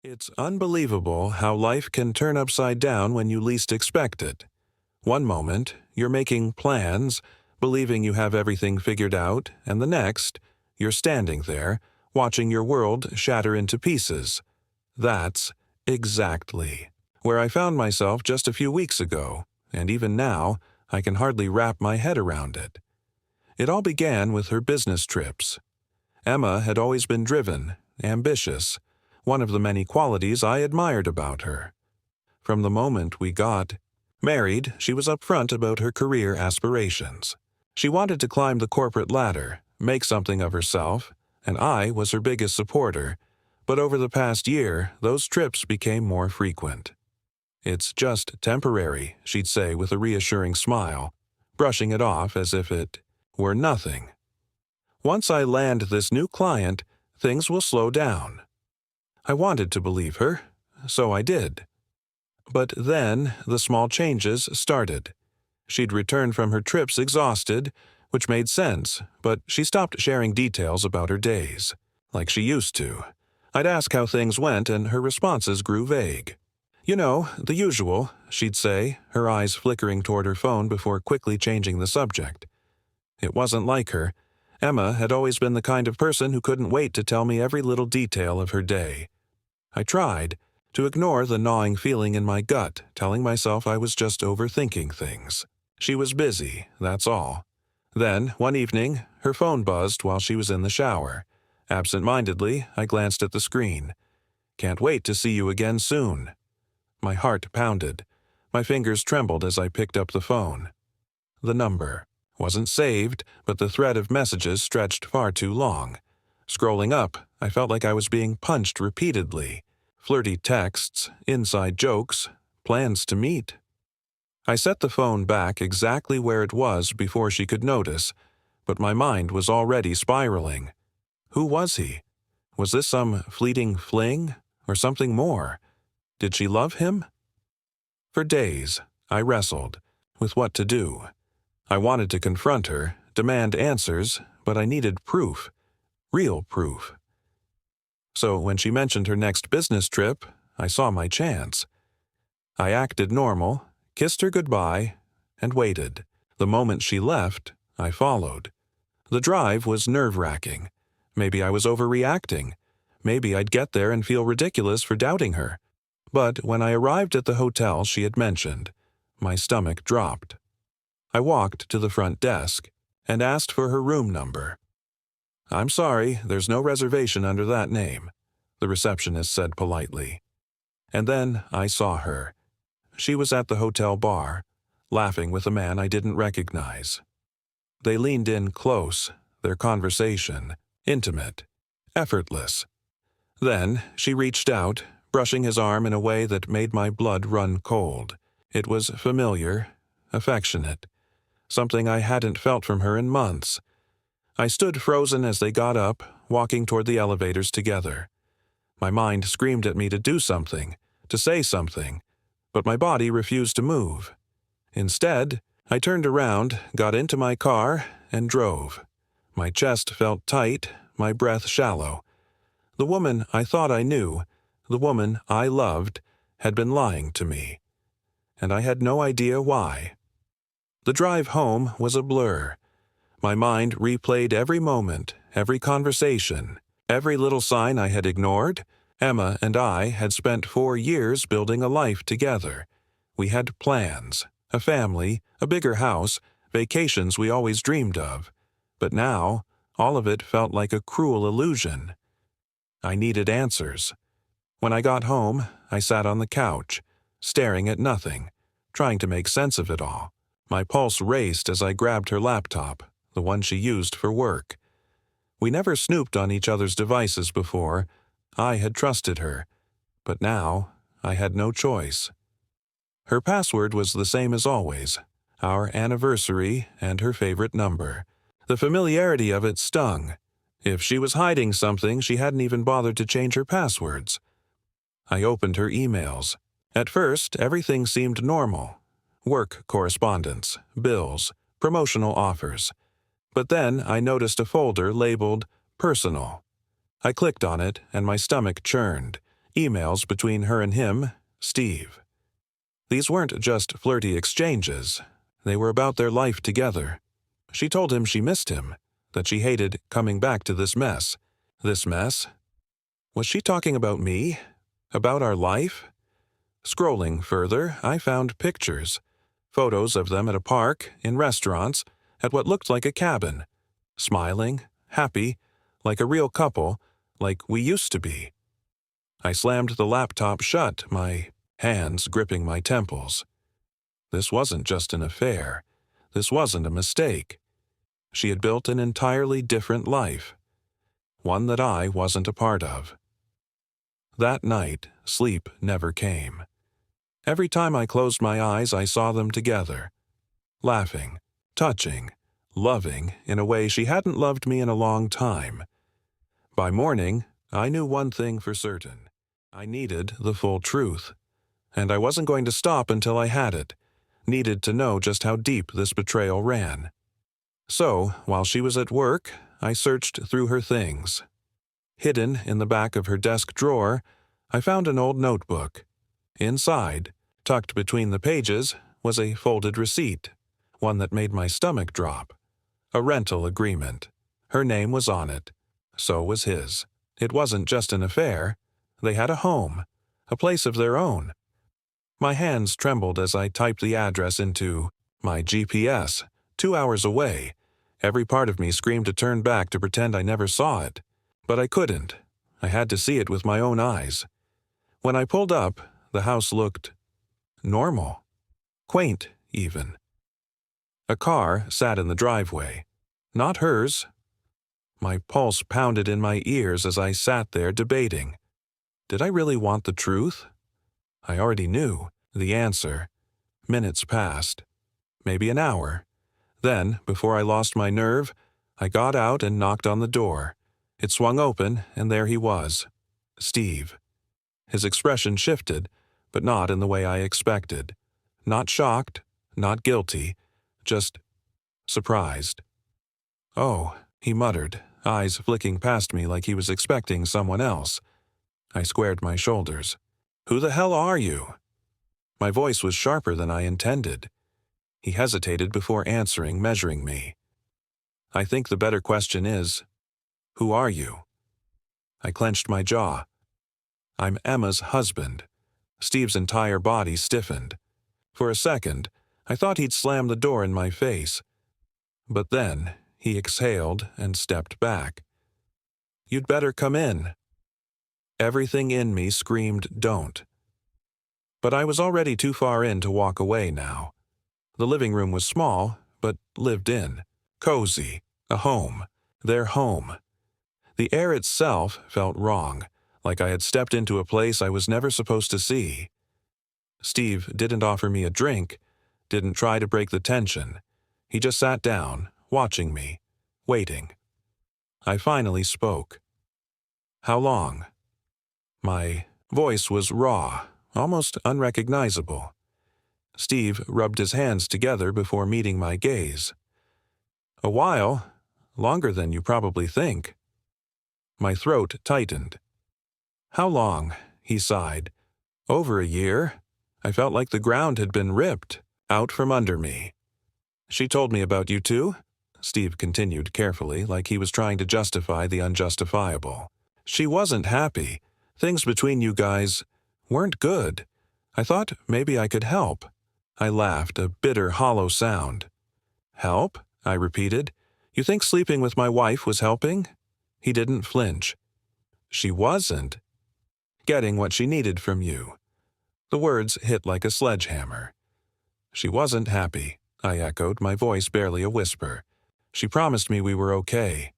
It's unbelievable how life can turn upside down when you least expect it. One moment, you're making plans, believing you have everything figured out, and the next, you're standing there, watching your world shatter into pieces. That's exactly where I found myself just a few weeks ago, and even now, I can hardly wrap my head around it. It all began with her business trips. Emma had always been driven, ambitious, one of the many qualities I admired about her. From the moment we got married, she was upfront about her career aspirations. She wanted to climb the corporate ladder, make something of herself, and I was her biggest supporter, but over the past year, those trips became more frequent. "It's just temporary," she'd say with a reassuring smile, brushing it off as if it were nothing. "Once I land this new client, things will slow down." I wanted to believe her, so I did. But then the small changes started. She'd returned from her trips exhausted, which made sense, but she stopped sharing details about her days, like she used to. I'd ask how things went, and her responses grew vague. "You know, the usual," she'd say, her eyes flickering toward her phone before quickly changing the subject. It wasn't like her. Emma had always been the kind of person who couldn't wait to tell me every little detail of her day. I tried to ignore the gnawing feeling in my gut, telling myself I was just overthinking things. She was busy, that's all. Then, one evening, her phone buzzed while she was in the shower. Absent-mindedly, I glanced at the screen. "Can't wait to see you again soon." My heart pounded. My fingers trembled as I picked up the phone. The number wasn't saved, but the thread of messages stretched far too long. Scrolling up, I felt like I was being punched repeatedly. Flirty texts, inside jokes, plans to meet. I set the phone back exactly where it was before she could notice, but my mind was already spiraling. Who was he? Was this some fleeting fling, or something more? Did she love him? For days, I wrestled with what to do. I wanted to confront her, demand answers, but I needed proof. Real proof. So when she mentioned her next business trip, I saw my chance. I acted normal, kissed her goodbye, and waited. The moment she left, I followed. The drive was nerve-wracking. Maybe I was overreacting. Maybe I'd get there and feel ridiculous for doubting her. But when I arrived at the hotel she had mentioned, my stomach dropped. I walked to the front desk and asked for her room number. "I'm sorry, there's no reservation under that name," the receptionist said politely. And then I saw her. She was at the hotel bar, laughing with a man I didn't recognize. They leaned in close, their conversation intimate, effortless. Then she reached out, brushing his arm in a way that made my blood run cold. It was familiar, affectionate, something I hadn't felt from her in months. I stood frozen as they got up, walking toward the elevators together. My mind screamed at me to do something, to say something, but my body refused to move. Instead, I turned around, got into my car, and drove. My chest felt tight, my breath shallow. The woman I thought I knew, the woman I loved, had been lying to me. And I had no idea why. The drive home was a blur. My mind replayed every moment, every conversation, every little sign I had ignored. Emma and I had spent 4 years building a life together. We had plans, a family, a bigger house, vacations we always dreamed of. But now, all of it felt like a cruel illusion. I needed answers. When I got home, I sat on the couch, staring at nothing, trying to make sense of it all. My pulse raced as I grabbed her laptop, the one she used for work. We never snooped on each other's devices before. I had trusted her, but now I had no choice. Her password was the same as always, our anniversary and her favorite number. The familiarity of it stung. If she was hiding something, she hadn't even bothered to change her passwords. I opened her emails. At first, everything seemed normal. Work correspondence, bills, promotional offers. But then I noticed a folder labeled Personal. I clicked on it, and my stomach churned. emails between her and him, Steve. These weren't just flirty exchanges. They were about their life together. She told him she missed him, that she hated coming back to this mess. This mess? Was she talking about me? About our life? Scrolling further, I found pictures. Photos of them at a park, in restaurants, at what looked like a cabin. Smiling, happy, like a real couple, like we used to be. I slammed the laptop shut, my hands gripping my temples. This wasn't just an affair. This wasn't a mistake. She had built an entirely different life. One that I wasn't a part of. That night, sleep never came. Every time I closed my eyes, I saw them together. Laughing, touching, loving in a way she hadn't loved me in a long time. By morning, I knew one thing for certain. I needed the full truth. And I wasn't going to stop until I had it. Needed to know just how deep this betrayal ran. So, while she was at work, I searched through her things. Hidden in the back of her desk drawer, I found an old notebook. Inside, tucked between the pages, was a folded receipt, one that made my stomach drop. A rental agreement. Her name was on it. So was his. It wasn't just an affair. They had a home, a place of their own. My hands trembled as I typed the address into my GPS, 2 hours away. Every part of me screamed to turn back to pretend I never saw it. But I couldn't. I had to see it with my own eyes. When I pulled up, the house looked normal. Quaint, even. A car sat in the driveway. Not hers. My pulse pounded in my ears as I sat there debating. Did I really want the truth? I already knew the answer. Minutes passed. Maybe an hour. Then, before I lost my nerve, I got out and knocked on the door. It swung open, and there he was. Steve. His expression shifted, but not in the way I expected. Not shocked, not guilty, just surprised. "Oh," he muttered, eyes flicking past me like he was expecting someone else. I squared my shoulders. "Who the hell are you?" My voice was sharper than I intended. He hesitated before answering, measuring me. "I think the better question is, who are you?" I clenched my jaw. "I'm Emma's husband." Steve's entire body stiffened. For a second, I thought he'd slam the door in my face. But then, he exhaled and stepped back. "You'd better come in." Everything in me screamed, "Don't." But I was already too far in to walk away now. The living room was small, but lived in. Cozy. A home. Their home. The air itself felt wrong, like I had stepped into a place I was never supposed to see. Steve didn't offer me a drink, didn't try to break the tension. He just sat down, watching me, waiting. I finally spoke. "How long?" My voice was raw, almost unrecognizable. Steve rubbed his hands together before meeting my gaze. "A while, longer than you probably think." My throat tightened. "How long?" he sighed. "Over a year." I felt like the ground had been ripped out from under me. "She told me about you too?" Steve continued carefully, like he was trying to justify the unjustifiable. "She wasn't happy. Things between you guys weren't good. I thought maybe I could help." I laughed, a bitter, hollow sound. "Help?" I repeated. "You think sleeping with my wife was helping?" He didn't flinch. "She wasn't getting what she needed from you." The words hit like a sledgehammer. "She wasn't happy," I echoed, my voice barely a whisper. "She promised me we were okay."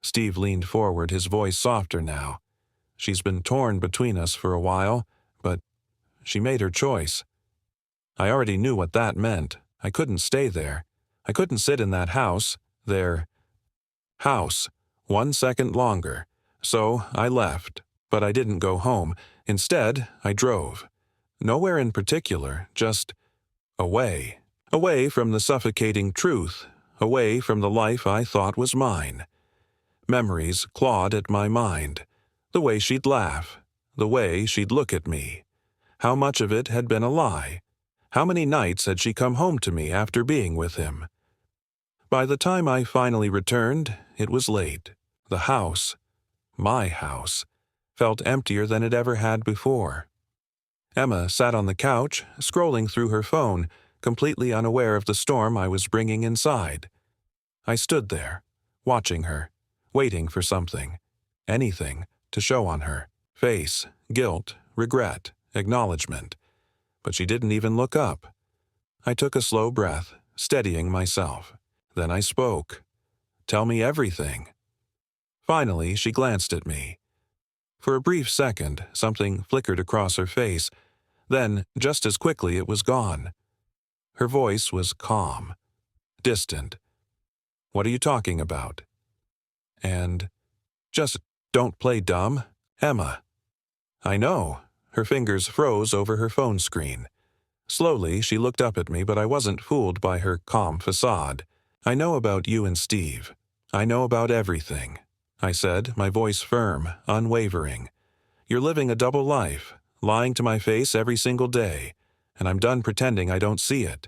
Steve leaned forward, his voice softer now. "She's been torn between us for a while, but she made her choice." I already knew what that meant. I couldn't stay there. I couldn't sit in that house, their house, 1 second longer. So I left, but I didn't go home. Instead, I drove. Nowhere in particular, just away. Away from the suffocating truth, away from the life I thought was mine. Memories clawed at my mind. The way she'd laugh, The way she'd look at me. How much of it had been a lie? How many nights had she come home to me after being with him? By the time I finally returned, it was late. The house, my house, felt emptier than it ever had before. Emma sat on the couch, scrolling through her phone, completely unaware of the storm I was bringing inside. I stood there, watching her, waiting for something, anything, to show on her face, guilt, regret, acknowledgement. But she didn't even look up. I took a slow breath, steadying myself. Then I spoke. "Tell me everything." Finally, she glanced at me. For a brief second, something flickered across her face. Then, just as quickly, it was gone. Her voice was calm, distant. "What are you talking about?" And, "Just don't play dumb, Emma." "I know." Her fingers froze over her phone screen. Slowly, she looked up at me, but I wasn't fooled by her calm facade. "I know about you and Steve. I know about everything," I said, my voice firm, unwavering. "You're living a double life, lying to my face every single day, and I'm done pretending I don't see it."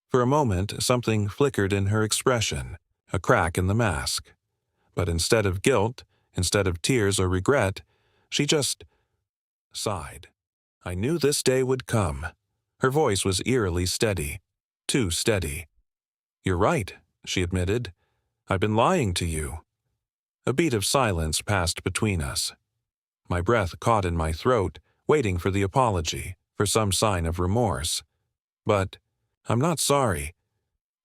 For a moment, something flickered in her expression, a crack in the mask. But instead of guilt, instead of tears or regret, she just sighed. I knew this day would come. Her voice was eerily steady, too steady. "You're right," she admitted. "I've been lying to you." A beat of silence passed between us. My breath caught in my throat, waiting for the apology, for some sign of remorse. But, "I'm not sorry."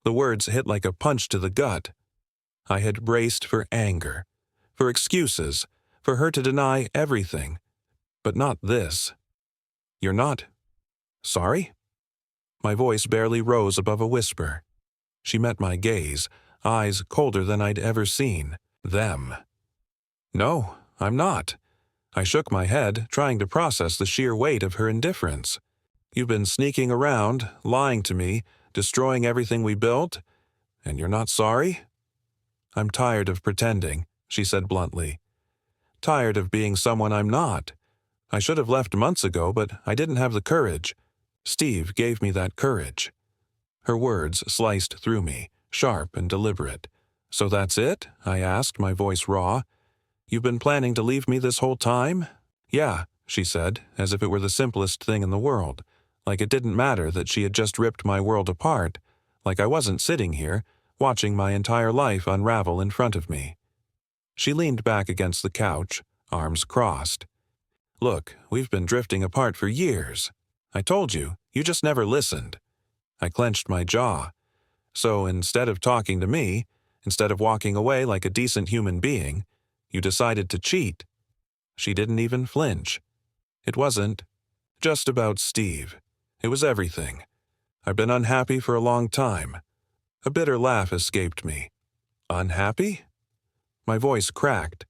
The words hit like a punch to the gut. I had braced for anger, for excuses, for her to deny everything. But not this. "You're not sorry?" My voice barely rose above a whisper. She met my gaze, eyes colder than I'd ever seen. Them. "No, I'm not." I shook my head, trying to process the sheer weight of her indifference. "You've been sneaking around, lying to me, destroying everything we built, and you're not sorry?" "I'm tired of pretending," she said bluntly. "Tired of being someone I'm not. I should have left months ago, but I didn't have the courage. Steve gave me that courage." Her words sliced through me, sharp and deliberate. "So that's it?" I asked, my voice raw. "You've been planning to leave me this whole time?" "Yeah," she said, as if it were the simplest thing in the world, like it didn't matter that she had just ripped my world apart, like I wasn't sitting here, watching my entire life unravel in front of me. She leaned back against the couch, arms crossed. "Look, we've been drifting apart for years. I told you, you just never listened." I clenched my jaw. "So instead of talking to me, instead of walking away like a decent human being, you decided to cheat." She didn't even flinch. "It wasn't just about Steve. It was everything. I've been unhappy for a long time." A bitter laugh escaped me. "Unhappy?" My voice cracked.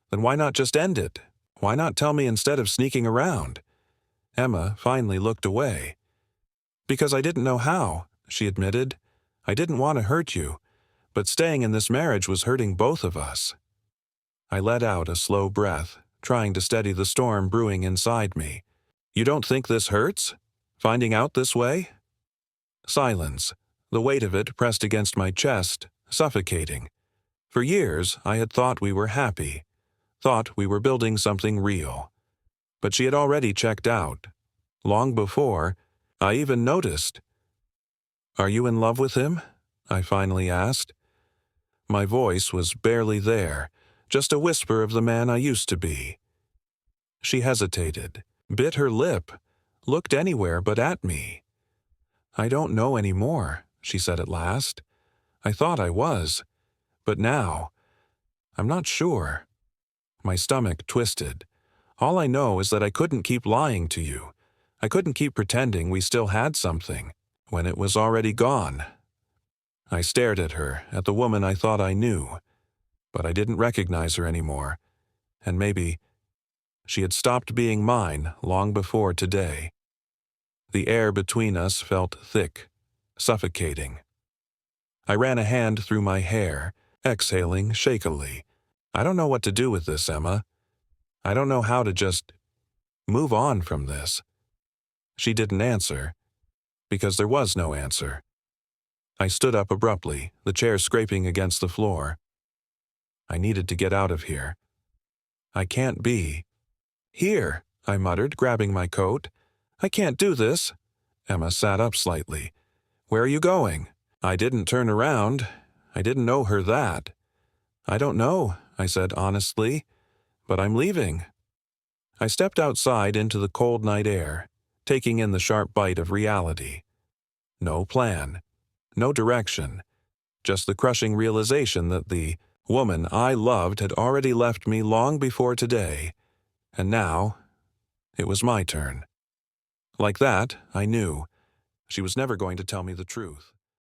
"Then why not just end it? Why not tell me instead of sneaking around?" Emma finally looked away. "Because I didn't know how," she admitted. "I didn't want to hurt you, but staying in this marriage was hurting both of us." I let out a slow breath, trying to steady the storm brewing inside me. "You don't think this hurts? Finding out this way?" Silence, the weight of it pressed against my chest, suffocating. For years, I had thought we were happy, thought we were building something real. But she had already checked out. Long before, I even noticed. "Are you in love with him?" I finally asked. My voice was barely there, just a whisper of the man I used to be. She hesitated, bit her lip, looked anywhere but at me. "I don't know anymore," she said at last. "I thought I was. But now, I'm not sure." My stomach twisted. "All I know is that I couldn't keep lying to you. I couldn't keep pretending we still had something, when it was already gone." I stared at her, at the woman I thought I knew. But I didn't recognize her anymore. And maybe she had stopped being mine long before today. The air between us felt thick, suffocating. I ran a hand through my hair, exhaling shakily. "I don't know what to do with this, Emma. I don't know how to just Move on from this. She didn't answer, because there was no answer. I stood up abruptly, the chair scraping against the floor. I needed to get out of here. I can't be. Here, I muttered, grabbing my coat. I can't do this. Emma sat up slightly. Where are you going? I didn't turn around. I didn't know her that. I don't know, I said honestly, but I'm leaving. I stepped outside into the cold night air, taking in the sharp bite of reality. No plan. No direction. Just the crushing realization that the woman I loved had already left me long before today, and now it was my turn. Like that, I knew. She was never going to tell me the truth.